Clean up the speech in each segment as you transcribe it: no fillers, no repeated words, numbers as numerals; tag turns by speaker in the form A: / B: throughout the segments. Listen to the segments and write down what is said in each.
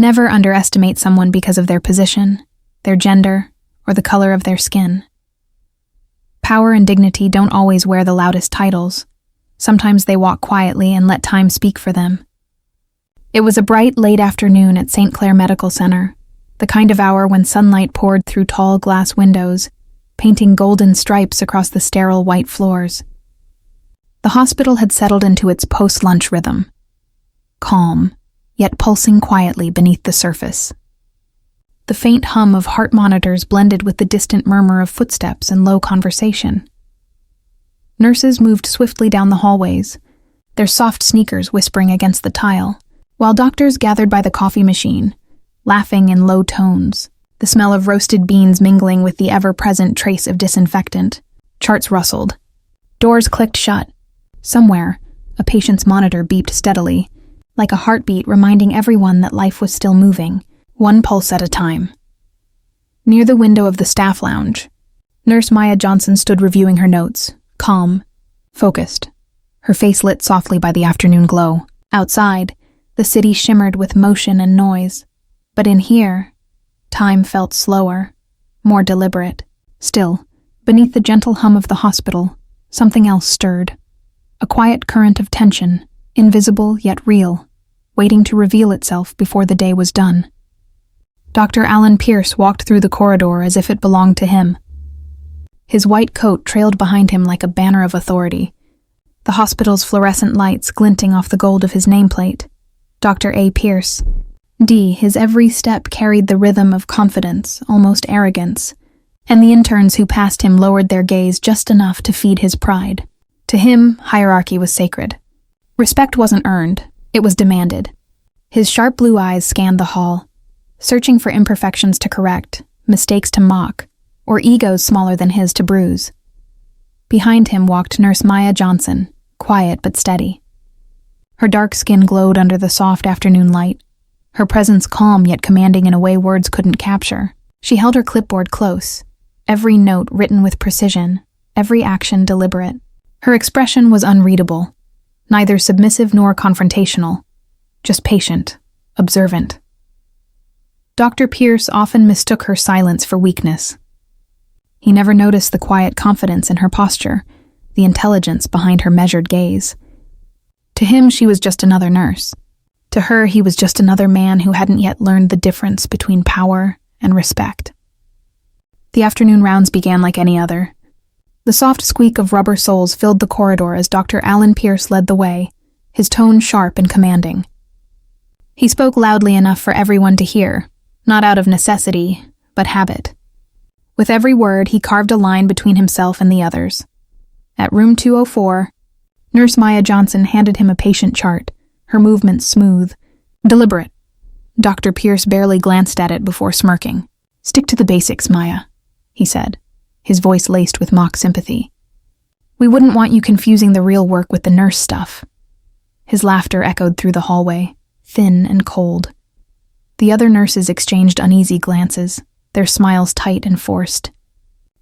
A: Never underestimate someone because of their position, their gender, or the color of their skin. Power and dignity don't always wear the loudest titles. Sometimes they walk quietly and let time speak for them. It was a bright, late afternoon at St. Clair Medical Center, the kind of hour when sunlight poured through tall glass windows, painting golden stripes across the sterile white floors. The hospital had settled into its post-lunch rhythm. Calm, yet pulsing quietly beneath the surface. The faint hum of heart monitors blended with the distant murmur of footsteps and low conversation. Nurses moved swiftly down the hallways, their soft sneakers whispering against the tile, while doctors gathered by the coffee machine, laughing in low tones, the smell of roasted beans mingling with the ever-present trace of disinfectant. Charts rustled. Doors clicked shut. Somewhere, a patient's monitor beeped steadily, like a heartbeat reminding everyone that life was still moving, one pulse at a time. Near the window of the staff lounge, Nurse Maya Johnson stood reviewing her notes, calm, focused, her face lit softly by the afternoon glow. Outside, the city shimmered with motion and noise, but in here, time felt slower, more deliberate. Still, beneath the gentle hum of the hospital, something else stirred. A quiet current of tension, invisible yet real, waiting to reveal itself before the day was done. Dr. Alan Pierce walked through the corridor as if it belonged to him. His white coat trailed behind him like a banner of authority, the hospital's fluorescent lights glinting off the gold of his nameplate. Dr. A. Pierce. His every step carried the rhythm of confidence, almost arrogance, and the interns who passed him lowered their gaze just enough to feed his pride. To him, hierarchy was sacred. Respect wasn't earned, it was demanded. His sharp blue eyes scanned the hall, searching for imperfections to correct, mistakes to mock, or egos smaller than his to bruise. Behind him walked Nurse Maya Johnson, quiet but steady. Her dark skin glowed under the soft afternoon light, her presence calm yet commanding in a way words couldn't capture. She held her clipboard close, every note written with precision, every action deliberate. Her expression was unreadable, neither submissive nor confrontational, just patient, observant. Dr. Pierce often mistook her silence for weakness. He never noticed the quiet confidence in her posture, the intelligence behind her measured gaze. To him, she was just another nurse. To her, he was just another man who hadn't yet learned the difference between power and respect. The afternoon rounds began like any other. The soft squeak of rubber soles filled the corridor as Dr. Alan Pierce led the way, his tone sharp and commanding. He spoke loudly enough for everyone to hear, not out of necessity, but habit. With every word, he carved a line between himself and the others. At room 204, Nurse Maya Johnson handed him a patient chart, her movements smooth, deliberate. Dr. Pierce barely glanced at it before smirking. "Stick to the basics, Maya," he said, his voice laced with mock sympathy. "We wouldn't want you confusing the real work with the nurse stuff." His laughter echoed through the hallway, thin and cold. The other nurses exchanged uneasy glances, their smiles tight and forced.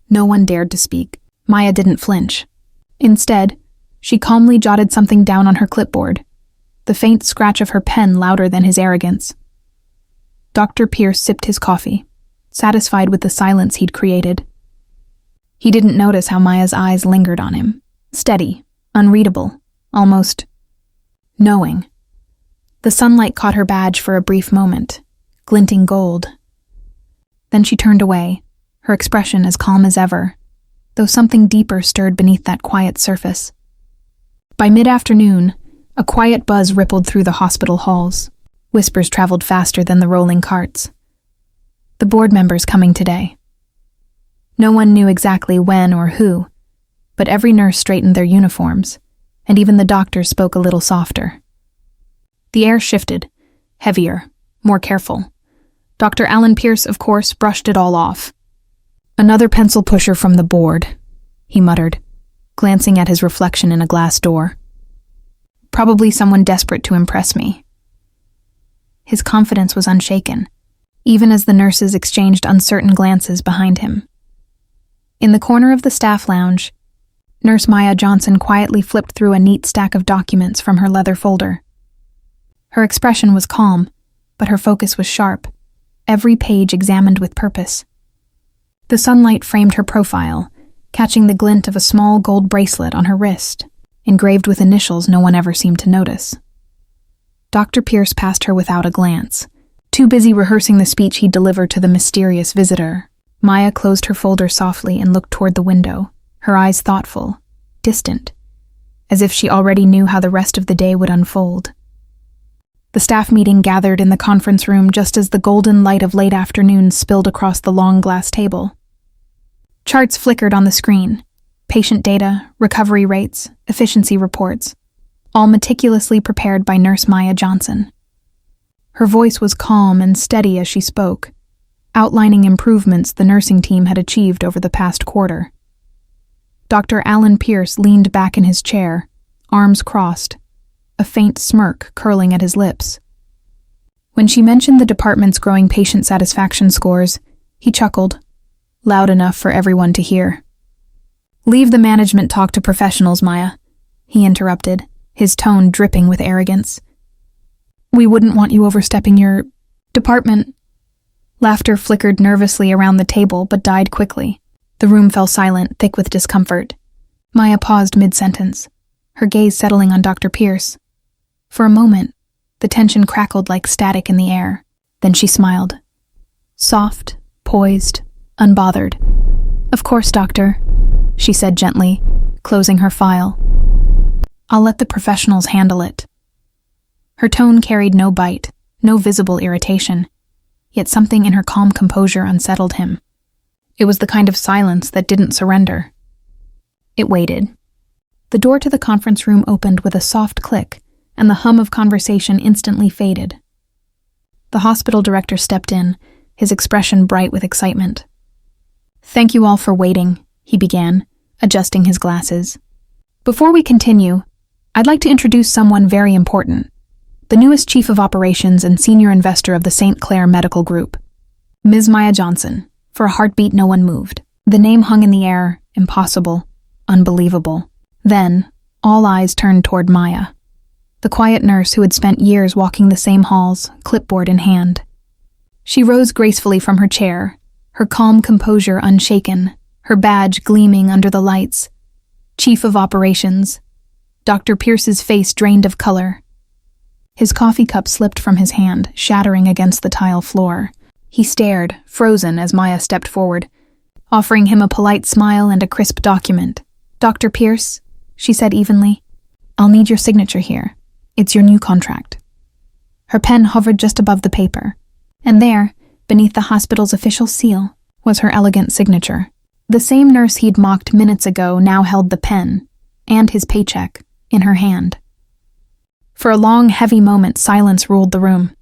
A: No one dared to speak. Maya didn't flinch. Instead, she calmly jotted something down on her clipboard, the faint scratch of her pen louder than his arrogance. Dr. Pierce sipped his coffee, satisfied with the silence he'd created. He didn't notice how Maya's eyes lingered on him, steady, unreadable, almost knowing. The sunlight caught her badge for a brief moment, glinting gold. Then she turned away, her expression as calm as ever, though something deeper stirred beneath that quiet surface. By mid-afternoon, a quiet buzz rippled through the hospital halls. Whispers traveled faster than the rolling carts. The board members coming today. No one knew exactly when or who, but every nurse straightened their uniforms, and even the doctor spoke a little softer. The air shifted, heavier, more careful. Dr. Alan Pierce, of course, brushed it all off. "Another pencil pusher from the board," he muttered, glancing at his reflection in a glass door. "Probably someone desperate to impress me." His confidence was unshaken, even as the nurses exchanged uncertain glances behind him. In the corner of the staff lounge, Nurse Maya Johnson quietly flipped through a neat stack of documents from her leather folder. Her expression was calm, but her focus was sharp, every page examined with purpose. The sunlight framed her profile, catching the glint of a small gold bracelet on her wrist, engraved with initials no one ever seemed to notice. Dr. Pierce passed her without a glance, too busy rehearsing the speech he'd deliver to the mysterious visitor. Maya closed her folder softly and looked toward the window, her eyes thoughtful, distant, as if she already knew how the rest of the day would unfold. The staff meeting gathered in the conference room just as the golden light of late afternoon spilled across the long glass table. Charts flickered on the screen, patient data, recovery rates, efficiency reports, all meticulously prepared by Nurse Maya Johnson. Her voice was calm and steady as she spoke, outlining improvements the nursing team had achieved over the past quarter. Dr. Alan Pierce leaned back in his chair, arms crossed, a faint smirk curling at his lips. When she mentioned the department's growing patient satisfaction scores, he chuckled, loud enough for everyone to hear. "Leave the management talk to professionals, Maya," he interrupted, his tone dripping with arrogance. "We wouldn't want you overstepping your department." Laughter flickered nervously around the table but died quickly. The room fell silent, thick with discomfort. Maya paused mid-sentence, her gaze settling on Dr. Pierce. For a moment, the tension crackled like static in the air. Then she smiled. Soft, poised, unbothered. "Of course, doctor," she said gently, closing her file. "I'll let the professionals handle it." Her tone carried no bite, no visible irritation, yet something in her calm composure unsettled him. It was the kind of silence that didn't surrender. It waited. The door to the conference room opened with a soft click, and the hum of conversation instantly faded. The hospital director stepped in, his expression bright with excitement. "Thank you all for waiting," he began, adjusting his glasses. "Before we continue, I'd like to introduce someone very important, the newest chief of operations and senior investor of the St. Clair Medical Group, Ms. Maya Johnson." For a heartbeat, no one moved. The name hung in the air, impossible, unbelievable. Then, all eyes turned toward Maya, the quiet nurse who had spent years walking the same halls, clipboard in hand. She rose gracefully from her chair, her calm composure unshaken, her badge gleaming under the lights. Chief of Operations. Dr. Pierce's face drained of color. His coffee cup slipped from his hand, shattering against the tile floor. He stared, frozen, as Maya stepped forward, offering him a polite smile and a crisp document. "Dr. Pierce," she said evenly, "I'll need your signature here. It's your new contract." Her pen hovered just above the paper, and there, beneath the hospital's official seal, was her elegant signature. The same nurse he'd mocked minutes ago now held the pen, and his paycheck, in her hand. For a long, heavy moment, silence ruled the room.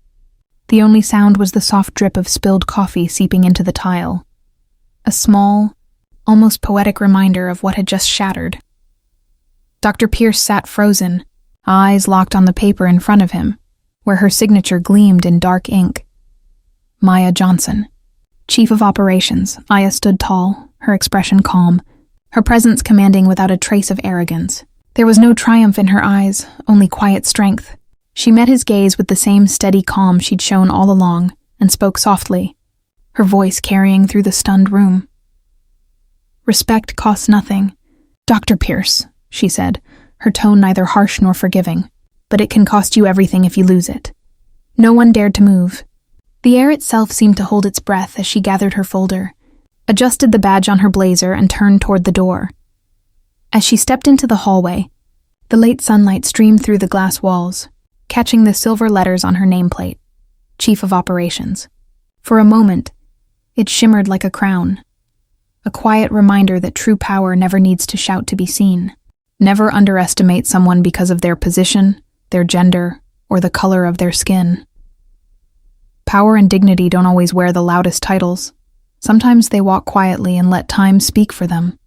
A: The only sound was the soft drip of spilled coffee seeping into the tile. A small, almost poetic reminder of what had just shattered. Dr. Pierce sat frozen, eyes locked on the paper in front of him, where her signature gleamed in dark ink. Maya Johnson. Chief of Operations, Maya stood tall, her expression calm, her presence commanding without a trace of arrogance. There was no triumph in her eyes, only quiet strength. She met his gaze with the same steady calm she'd shown all along, and spoke softly, her voice carrying through the stunned room. "Respect costs nothing. Dr. Pierce," she said, her tone neither harsh nor forgiving, "but it can cost you everything if you lose it." No one dared to move. The air itself seemed to hold its breath as she gathered her folder, adjusted the badge on her blazer, and turned toward the door. As she stepped into the hallway, the late sunlight streamed through the glass walls, catching the silver letters on her nameplate, Chief of Operations. For a moment, it shimmered like a crown, a quiet reminder that true power never needs to shout to be seen. Never underestimate someone because of their position, their gender, or the color of their skin. Power and dignity don't always wear the loudest titles. Sometimes they walk quietly and let time speak for them.